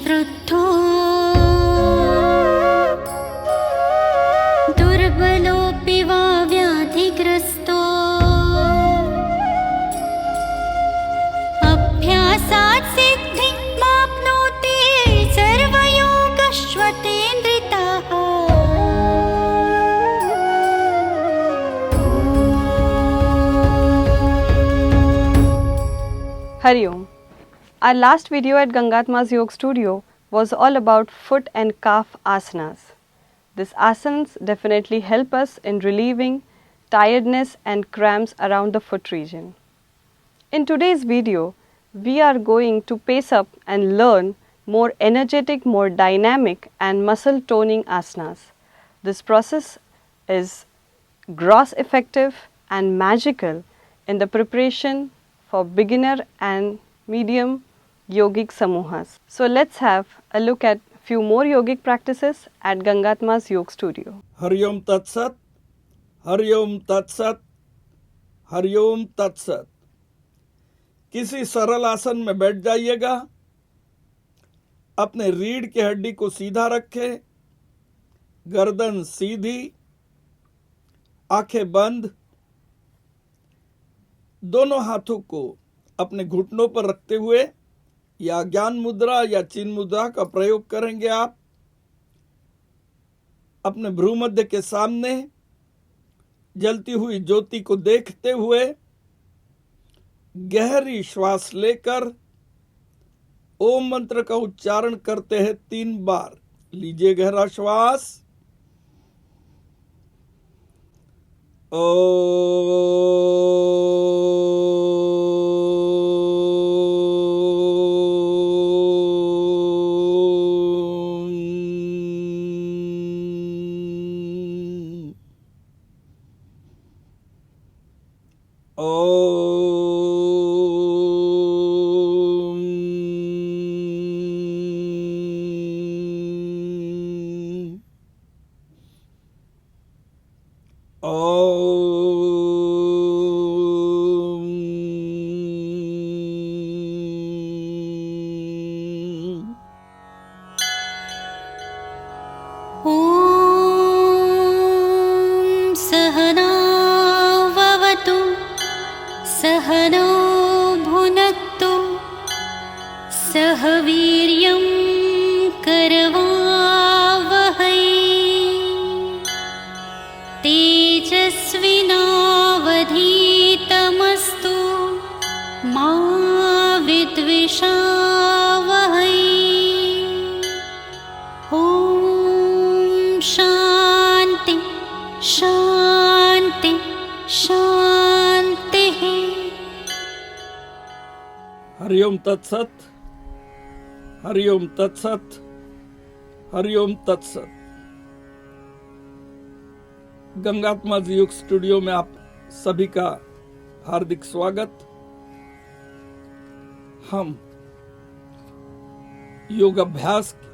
वृद्धो दुर्बलोऽपि वा व्याधिग्रस्तो अभ्यासात् सिद्धिमाप्नोति सर्वयोगश्वतेन्द्रितः। Hari Om. Our last video at Gangatma's Yoga Studio was all about foot and calf asanas. These asanas definitely help us in relieving tiredness and cramps around the foot region. In today's video, we are going to pace up and learn more energetic, more dynamic and muscle toning asanas. This process is gross effective and magical in the preparation for beginner and medium yogic samuhas. So let's have a look at few more yogic practices at Gangatma's Yoga Studio. Hari ओम तत्सत, हरि ओम तत्सत, हरि ओम तत्सत। किसी सरल आसन में बैठ जाइएगा। अपने रीढ़ की हड्डी को सीधा रखें, गर्दन सीधी, आंखें बंद, दोनों हाथों को अपने घुटनों पर रखते हुए या ज्ञान मुद्रा या चिन्ह मुद्रा का प्रयोग करेंगे। आप अपने भ्रूमध्य के सामने जलती हुई ज्योति को देखते हुए गहरी श्वास लेकर ओम मंत्र का उच्चारण करते हैं 3 बार। लीजिए गहरा श्वास। सहनाववतु सहनौ भुनक्तु सह वीर्यं करवावहै तेजस्विनावधीतमस्तु मा विद्विषावहै। ॐ शान्ति शान्ति शान्तिः। हरि ओम तत्सत, हरि ओम तत्सत, हरि ओम तत्सत। गंगात्मा योग स्टूडियो में आप सभी का हार्दिक स्वागत। हम योग अभ्यास के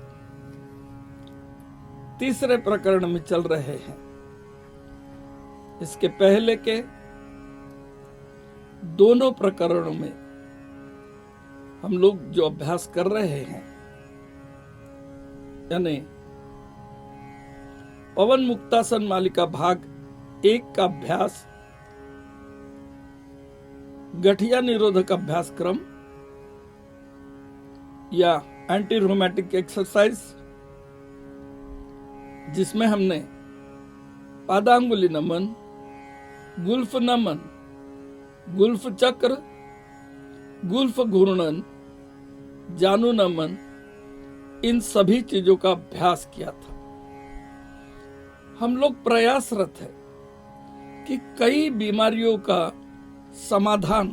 तीसरे प्रकरण में चल रहे हैं। इसके पहले के दोनों प्रकरणों में हम लोग जो अभ्यास कर रहे हैं, यानी पवन मुक्तासन मालिका भाग 1 का अभ्यास, गठिया निरोधक अभ्यास क्रम या एंटी रोमैटिक एक्सरसाइज, जिसमें हमने पादांगुली नमन, गुल्फ नमन, गुल्फ चक्र, गुल्फ घूर्णन, जानु नमन, इन सभी चीजों का अभ्यास किया था। हम लोग प्रयासरत है कि कई बीमारियों का समाधान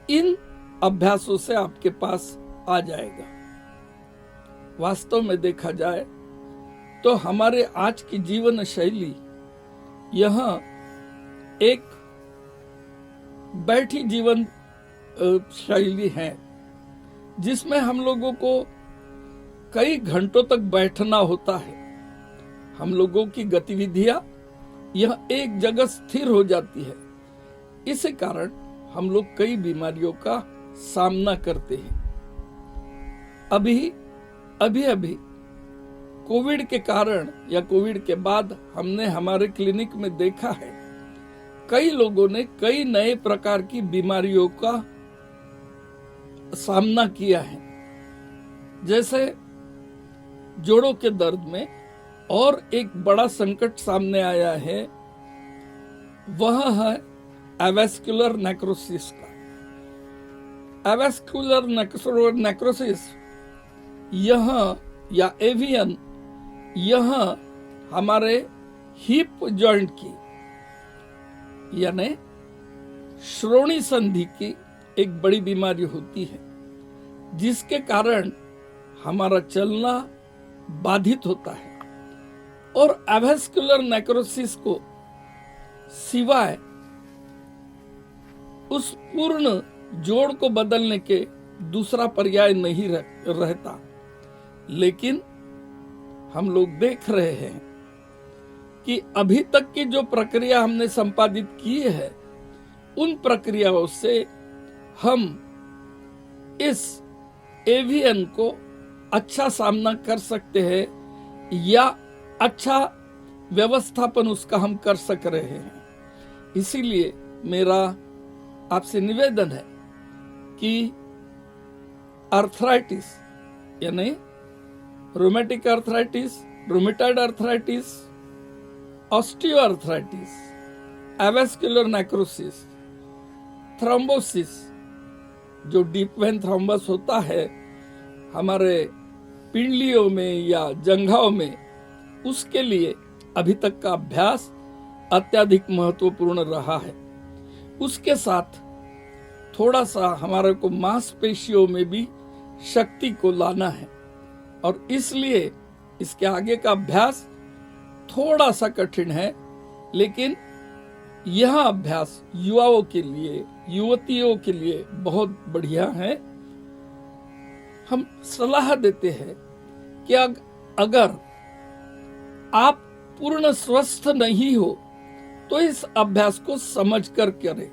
इन अभ्यासों से आपके पास आ जाएगा। वास्तव में देखा जाए तो हमारे आज की जीवन शैली यहाँ एक बैठी जीवन शैली है, जिसमें हम लोगों को कई घंटों तक बैठना होता है। हम लोगों की गतिविधियां यह एक जगह स्थिर हो जाती है। इसी कारण हम लोग कई बीमारियों का सामना करते हैं। अभी कोविड के कारण या कोविड के बाद हमने हमारे क्लिनिक में देखा है, कई लोगों ने कई नए प्रकार की बीमारियों का सामना किया है। जैसे जोड़ों के दर्द में और एक बड़ा संकट सामने आया है, वह है एवेस्कुलर नेक्रोसिस का। एवेस्कुलर नेक्रोसिस यह या एवियन, यह हमारे हिप जॉइंट की यानी श्रोणी संधि की एक बड़ी बीमारी होती है, जिसके कारण हमारा चलना बाधित होता है। और एवेस्कुलर नेक्रोसिस को सिवाय उस पूर्ण जोड़ को बदलने के दूसरा पर्याय नहीं रहता। लेकिन हम लोग देख रहे हैं कि अभी तक की जो प्रक्रिया हमने संपादित की है, उन प्रक्रियाओं से हम इस एवियन को अच्छा सामना कर सकते हैं या अच्छा व्यवस्थापन उसका हम कर सक रहे हैं। इसीलिए मेरा आपसे निवेदन है कि आर्थराइटिस यानी rheumatic arthritis, rheumatoid arthritis, osteoarthritis, avascular necrosis, thrombosis, जो डीप वेन थ्रोम्बस होता है हमारे पिंडलियों में या जंघाओं में, उसके लिए अभी तक का अभ्यास अत्यधिक महत्वपूर्ण रहा है। उसके साथ थोड़ा सा हमारे को मांसपेशियों में भी शक्ति को लाना है, और इसलिए इसके आगे का अभ्यास थोड़ा सा कठिन है। लेकिन यह अभ्यास युवाओं के लिए, युवतियों के लिए बहुत बढ़िया है। हम सलाह देते हैं कि अगर आप पूर्ण स्वस्थ नहीं हो तो इस अभ्यास को समझ कर करें,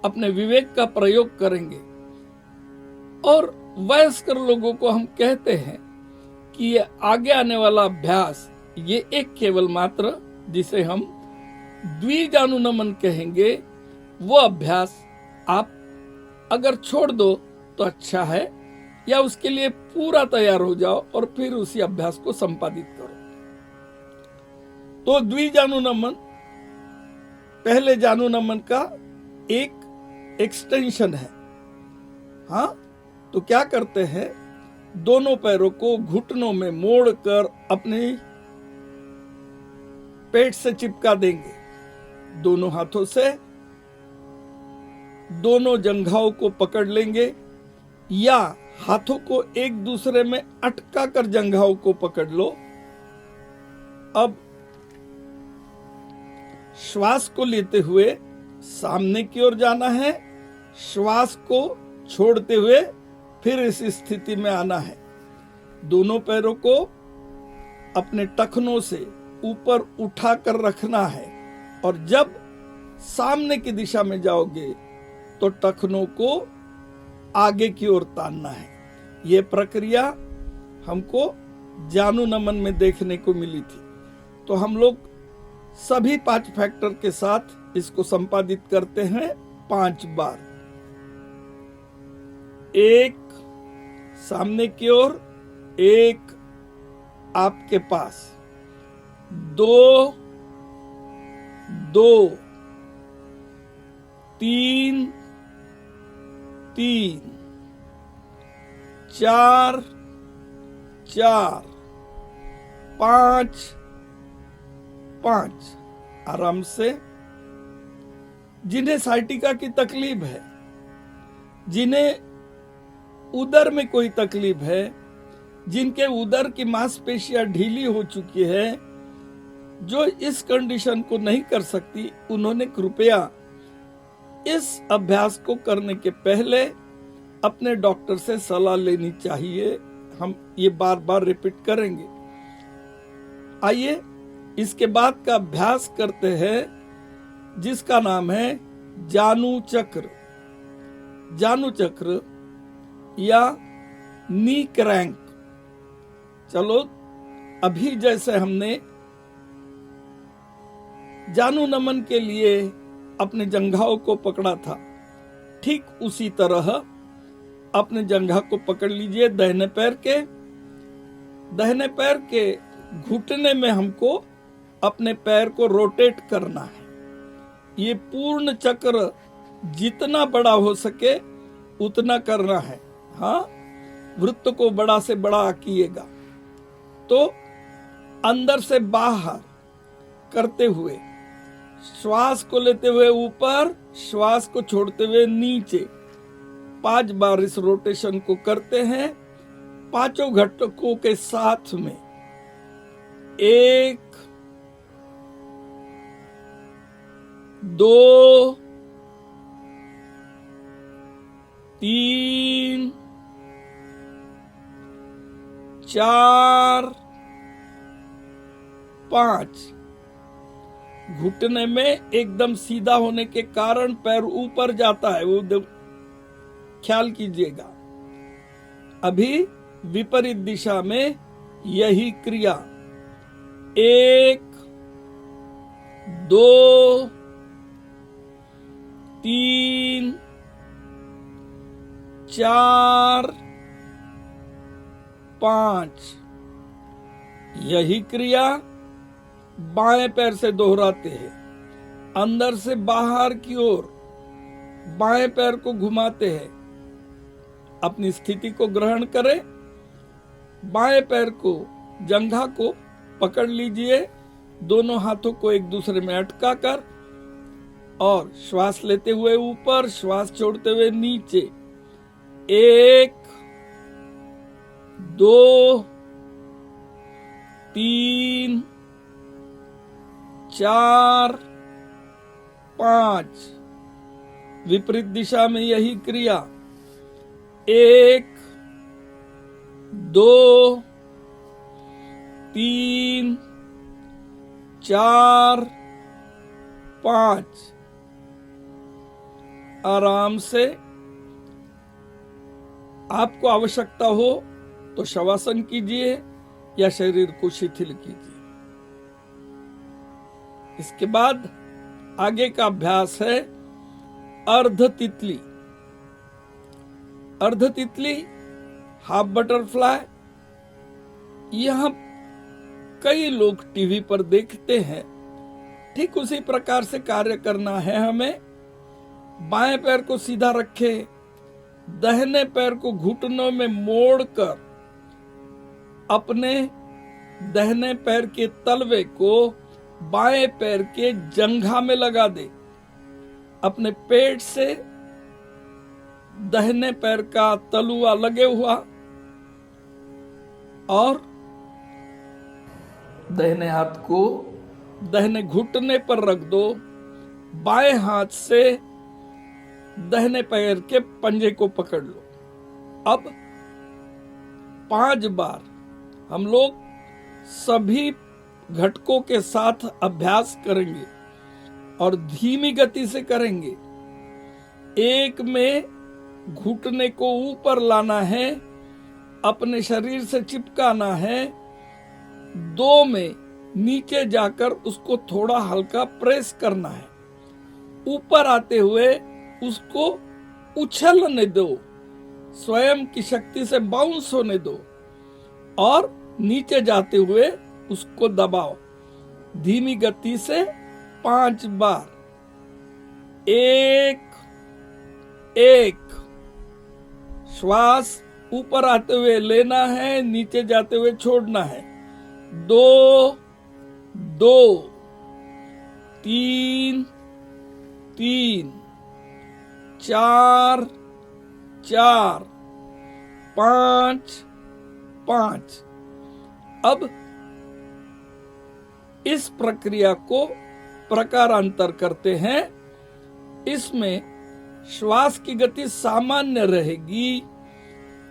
अपने विवेक का प्रयोग करेंगे। और वयस्क लोगों को हम कहते हैं कि ये आगे आने वाला अभ्यास, ये एक केवल मात्र जिसे हम द्विजानुनमन कहेंगे, वो अभ्यास आप अगर छोड़ दो तो अच्छा है, या उसके लिए पूरा तैयार हो जाओ और फिर उसी अभ्यास को संपादित करो। तो द्विजानुनमन पहले जानुनमन का एक एक्सटेंशन है। हाँ, तो क्या करते हैं, दोनों पैरों को घुटनों में मोड़कर अपने पेट से चिपका देंगे। दोनों हाथों से दोनों जंघाओं को पकड़ लेंगे, या हाथों को एक दूसरे में अटका कर जंघाओं को पकड़ लो। अब श्वास को लेते हुए सामने की ओर जाना है, श्वास को छोड़ते हुए फिर इस स्थिति में आना है। दोनों पैरों को अपने टखनों से ऊपर उठाकर रखना है, और जब सामने की दिशा में जाओगे तो टखनों को आगे की ओर तानना है। यह प्रक्रिया हमको जानुनमन में देखने को मिली थी। तो हम लोग सभी 5 फैक्टर के साथ इसको संपादित करते हैं 5 बार। 1 सामने की ओर, 1 आपके पास, 2 2, 3 3, 4 4, 5 5। आराम से। जिन्हें साइटिका की तकलीफ है, जिन्हें उदर में कोई तकलीफ है, जिनके उदर की मांसपेशियां ढीली हो चुकी है, जो इस कंडीशन को नहीं कर सकती, उन्होंने कृपया इस अभ्यास को करने के पहले अपने डॉक्टर से सलाह लेनी चाहिए। हम ये बार बार रिपीट करेंगे। आइए इसके बाद का अभ्यास करते हैं, जिसका नाम है जानु चक्र। जानु चक्र या नी क्रैंक। चलो अभी जैसे हमने जानू नमन के लिए अपने जंघाओं को पकड़ा था, ठीक उसी तरह अपने जंघा को पकड़ लीजिए। दाहिने पैर के घुटने में हमको अपने पैर को रोटेट करना है। ये पूर्ण चक्र जितना बड़ा हो सके उतना करना है। हाँ, वृत्त को बड़ा से बड़ा कीजिएगा। तो अंदर से बाहर करते हुए श्वास को लेते हुए ऊपर, श्वास को छोड़ते हुए नीचे 5 बार इस रोटेशन को करते हैं, पांचों घटकों के साथ में। 1 2 3 4 5। घुटने में एकदम सीधा होने के कारण पैर ऊपर जाता है, वो ख्याल कीजिएगा। अभी विपरीत दिशा में यही क्रिया। 1 2 3 4 5। यही क्रिया बाएं पैर से दोहराते हैं। अंदर से बाहर की ओर बाएं पैर को घुमाते हैं। अपनी स्थिति को ग्रहण करें। बाएं पैर को, जंघा को पकड़ लीजिए, दोनों हाथों को एक दूसरे में अटका कर, और श्वास लेते हुए ऊपर, श्वास छोड़ते हुए नीचे। 1 2 3 4 5। विपरीत दिशा में यही क्रिया। 1 2 3 4 5। आराम से, आपको आवश्यकता हो तो शवासन कीजिए या शरीर को शिथिल कीजिए। इसके बाद आगे का अभ्यास है अर्ध तितली। अर्ध तितली, हाफ बटरफ्लाई, यह कई लोग टीवी पर देखते हैं। ठीक उसी प्रकार से कार्य करना है हमें। बाएं पैर को सीधा रखे, दाहिने पैर को घुटनों में मोड़कर अपने दाहिने पैर के तलवे को बाएं पैर के जंघा में लगा दे। अपने पेट से दाहिने पैर का तलुआ लगे हुआ, और दाहिने हाथ को दाहिने घुटने पर रख दो। बाएं हाथ से दाहिने पैर के पंजे को पकड़ लो। अब 5 बार हम लोग सभी घटकों के साथ अभ्यास करेंगे और धीमी गति से करेंगे। 1 में घुटने को ऊपर लाना है, अपने शरीर से चिपकाना है। 2 में नीचे जाकर उसको थोड़ा हल्का प्रेस करना है। ऊपर आते हुए उसको उछलने दो, स्वयं की शक्ति से बाउंस होने दो, और नीचे जाते हुए उसको दबाओ धीमी गति से 5 बार। 1 1। श्वास ऊपर आते हुए लेना है, नीचे जाते हुए छोड़ना है। 2 2 3 3 4 4 5 5। अब इस प्रक्रिया को प्रकारांतर करते हैं। इसमें श्वास की गति सामान्य रहेगी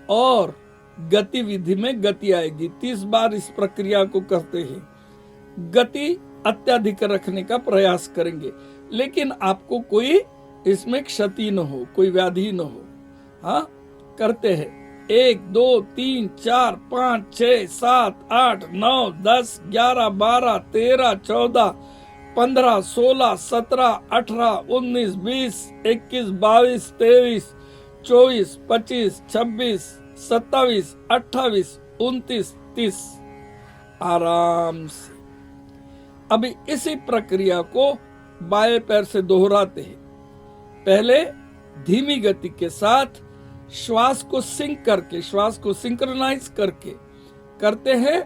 और गतिविधि में गति आएगी। 30 बार इस प्रक्रिया को करते हैं। गति अत्यधिक रखने का प्रयास करेंगे, लेकिन आपको कोई इसमें क्षति न हो, कोई व्याधि न हो। हाँ, करते हैं। 1 2 3 4 5 6 7 8 9 10 11 12 13 14 15 16 17 18 19 20 21 22 23 24 25 26 27 28 29 30। आराम से। अभी इसी प्रक्रिया को बाएं पैर से दोहराते हैं। पहले धीमी गति के साथ श्वास को सिंक करके, श्वास को सिंक्रोनाइज करके करते हैं।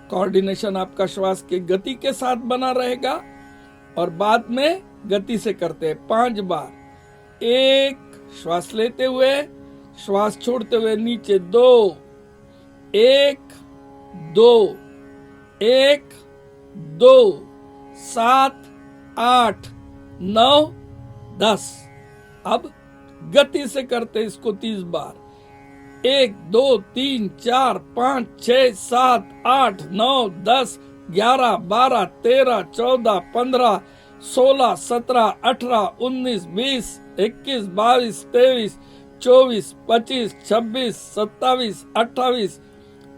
कोऑर्डिनेशन आपका श्वास की गति के साथ बना रहेगा। और बाद में गति से करते हैं 5 बार। 1 श्वास लेते हुए, श्वास छोड़ते हुए नीचे 2, 1 2 1 2 7 8 9 10। अब गति से करते इसको 30 बार। 1 2 3 4 5 6 7 8 9 10 11 12 13 14 15 16 17 18 19 20 21 22 23 24 25 26 27 28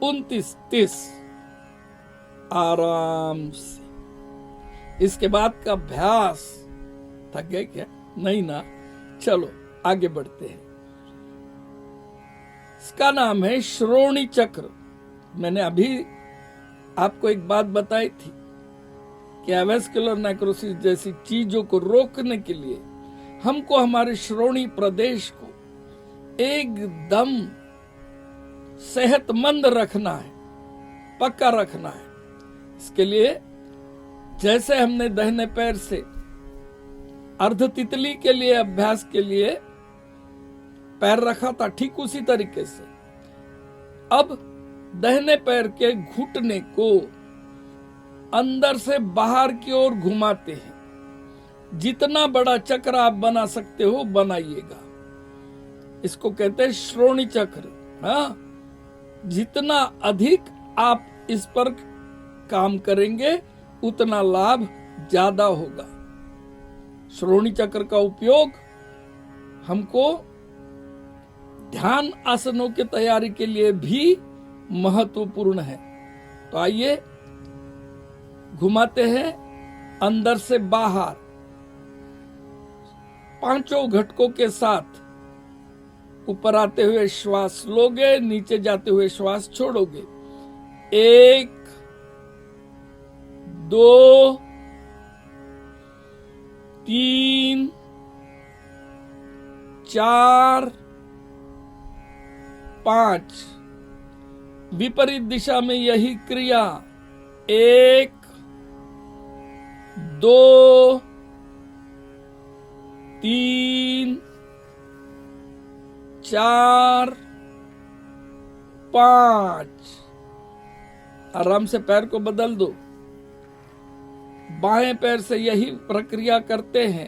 29 30। आराम से। इसके बाद का अभ्यास थक गए क्या? नहीं ना। चलो आगे बढ़ते हैं। इसका नाम है श्रोणी चक्र। मैंने अभी आपको एक बात बताई थी कि एवेस्कुलर नेक्रोसिस जैसी चीजों को रोकने के लिए हमको हमारे श्रोणी प्रदेश को एकदम सेहतमंद रखना है, पक्का रखना है। इसके लिए जैसे हमने दाहिने पैर से अर्ध तितली के लिए अभ्यास के लिए पैर रखा था, ठीक उसी तरीके से अब दाहिने पैर के घुटने को अंदर से बाहर की ओर घुमाते हैं। जितना बड़ा चक्र आप बना सकते हो बनाइएगा। इसको कहते हैं श्रोणी चक्र। हाँ, जितना अधिक आप इस पर काम करेंगे उतना लाभ ज्यादा होगा। श्रोणी चक्र का उपयोग हमको ध्यान आसनों की तैयारी के लिए भी महत्वपूर्ण है। तो आइए घुमाते हैं अंदर से बाहर 5 घटकों के साथ। ऊपर आते हुए श्वास लोगे, नीचे जाते हुए श्वास छोड़ोगे। 1 2 3 4 5। विपरीत दिशा में यही क्रिया। 1 2 3 4 5। आराम से पैर को बदल दो। बाएं पैर से यही प्रक्रिया करते हैं,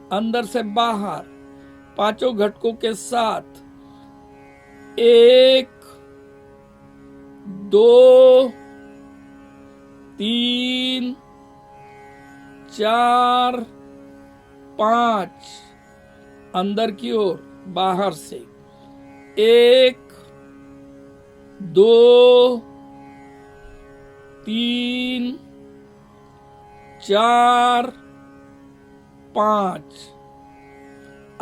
अंदर से बाहर 5 घटकों के साथ। 1 2 3 4 5। अंदर की ओर, बाहर से 1 2 3 4 5।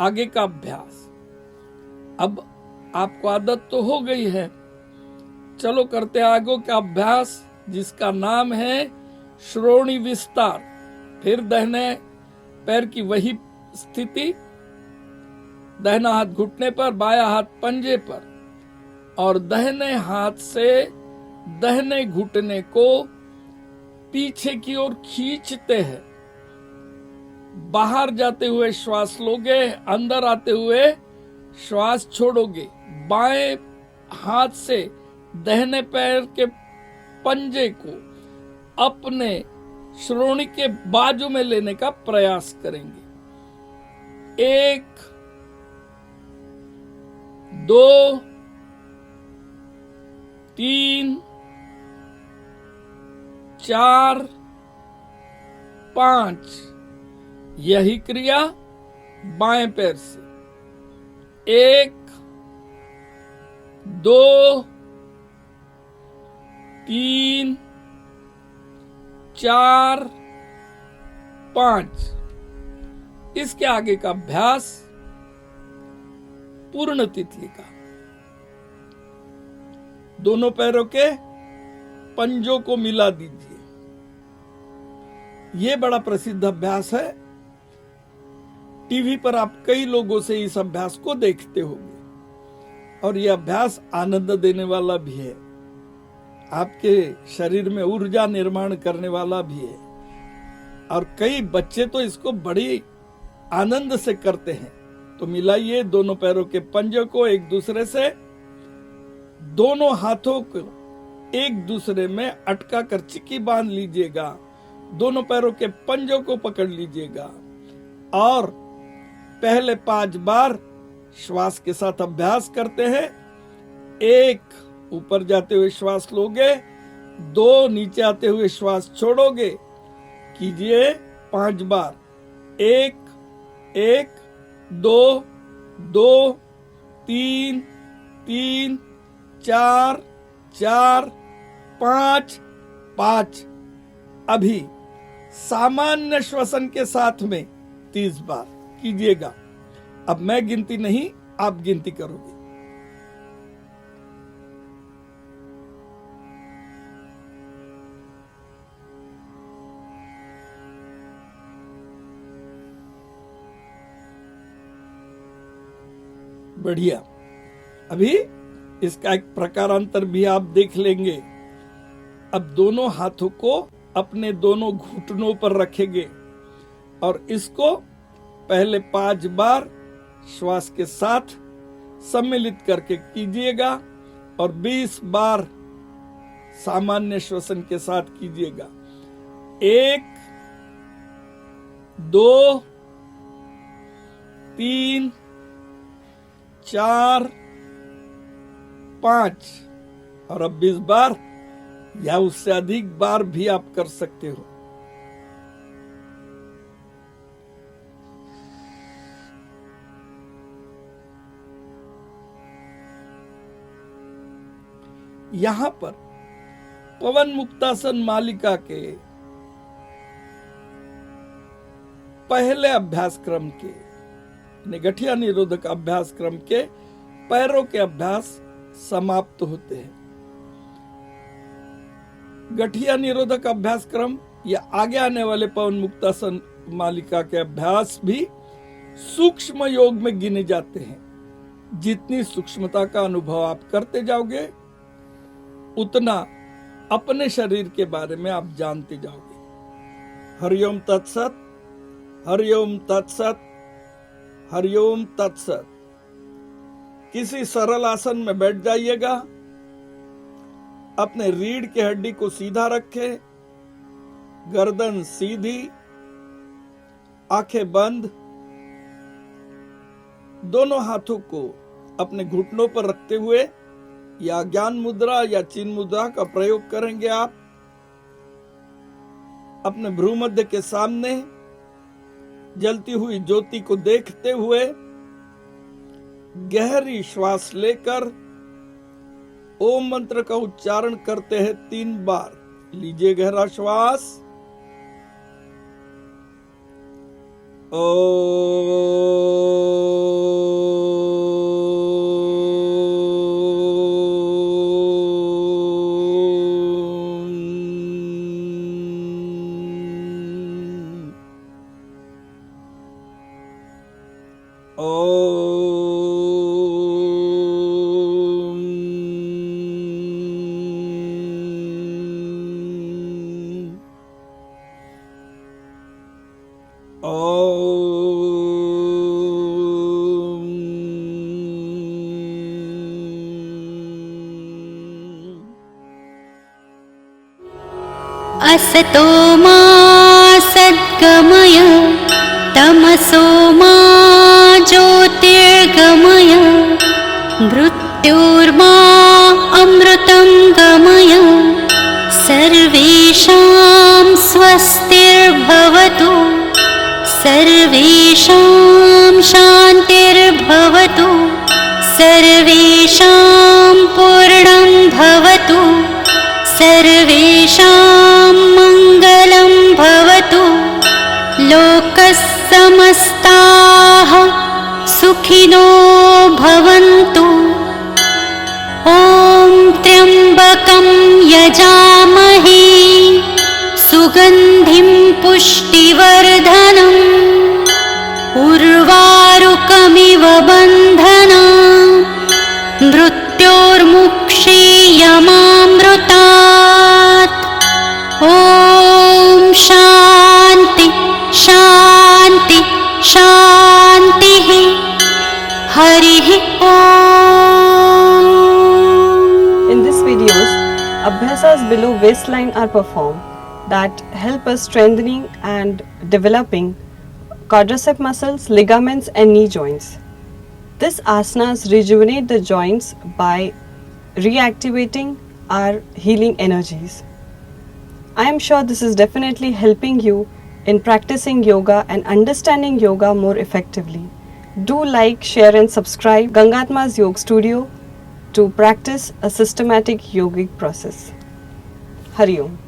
आगे का अभ्यास। अब आपको आदत तो हो गई है, चलो करते आगे का अभ्यास जिसका नाम है श्रोणी विस्तार। फिर दाहिने पैर की वही स्थिति, दाहिना हाथ घुटने पर, बायां हाथ पंजे पर, और दाहिने हाथ से दाहिने घुटने को पीछे की ओर खींचते हैं। बाहर जाते हुए श्वास लोगे, अंदर आते हुए श्वास छोड़ोगे। बाएं हाथ से दाहिने पैर के पंजे को अपने श्रोणी के बाजू में लेने का प्रयास करेंगे। 1 2 3 4 5। यही क्रिया बाएं पैर से। 1 2 3 4 5। इसके आगे का अभ्यास पूर्ण तितली का। दोनों पैरों के पंजों को मिला दीजिए। यह बड़ा प्रसिद्ध अभ्यास है। टीवी पर आप कई लोगों से इस अभ्यास को देखते होंगे और यह अभ्यास आनंद देने वाला भी है, आपके शरीर में ऊर्जा निर्माण करने वाला भी है और कई बच्चे तो इसको बड़ी आनंद से करते हैं। तो मिलाइए दोनों पैरों के पंजों को एक दूसरे से, दोनों हाथों को एक दूसरे में अटका कर चिक्की बांध लीजिएगा। दोनों पैरों के पंजों को पकड़ लीजिएगा और पहले 5 बार श्वास के साथ अभ्यास करते हैं। 1 ऊपर जाते हुए श्वास लोगे, 2 नीचे आते हुए श्वास छोड़ोगे। कीजिए 5 बार। 1 1 2 2 3 3 4 4 5 5। अभी सामान्य श्वसन के साथ में 30 बार कीजिएगा। अब मैं गिनती नहीं, आप गिनती करोगे। बढ़िया। अभी इसका एक प्रकारांतर भी आप देख लेंगे। अब दोनों हाथों को अपने दोनों घुटनों पर रखेंगे और इसको पहले 5 बार श्वास के साथ सम्मिलित करके कीजिएगा और 20 बार सामान्य श्वसन के साथ कीजिएगा। 1 2 3 4 5 और अब 20 बार या उससे अधिक बार भी आप कर सकते हो। यहां पर पवन मुक्तासन मालिका के पहले अभ्यासक्रम के गठिया निरोधक अभ्यासक्रम के पैरों के अभ्यास समाप्त होते हैं। गठिया निरोधक अभ्यासक्रम या आगे आने वाले पवन मुक्तासन मालिका के अभ्यास भी सूक्ष्म योग में गिने जाते हैं। जितनी सूक्ष्मता का अनुभव आप करते जाओगे उतना अपने शरीर के बारे में आप जानते जाओगे। हरिओम तत्सत, हरिओम तत्सत, हरिओम तत्सत। किसी सरल आसन में बैठ जाइएगा। अपने रीढ़ की हड्डी को सीधा रखें, गर्दन सीधी, आंखें बंद, दोनों हाथों को अपने घुटनों पर रखते हुए या ज्ञान मुद्रा या चिन्ह मुद्रा का प्रयोग करेंगे। आप अपने भ्रूमध्य के सामने जलती हुई ज्योति को देखते हुए गहरी श्वास लेकर ओम मंत्र का उच्चारण करते हैं 3 बार। लीजिए गहरा श्वास। असतो मा सद्गमय तमसो मा ज्योतिर्गमय मृत्युर्मा अमृतं गमय सर्वेषां स्वस्तिर्भवतु सर्वेषां शान्तिर्भवतु सर्वेषां सर्वेषां मङ्गलं भवतु लोकः समस्ताः सुखिनो भवन्तु ॐ त्र्यम्बकं यजामहे सुगन्धिं पुष्टिवर्धनम् उर्वारुकमिव बन्धनान् मृत्योर्मुक्षीयमामृतात् ॐ शान्ति शान्ति शान्तिः हरिः ॐ। In this videos, abhyasas below waistline are performed that help us strengthening and developing quadricep muscles, ligaments and knee joints. This asanas rejuvenate the joints by reactivating our healing energies. I am sure this is definitely helping you in practicing yoga and understanding yoga more effectively. Do like, share and subscribe Gangatma's Yoga Studio to practice a systematic yogic process. Hari Om.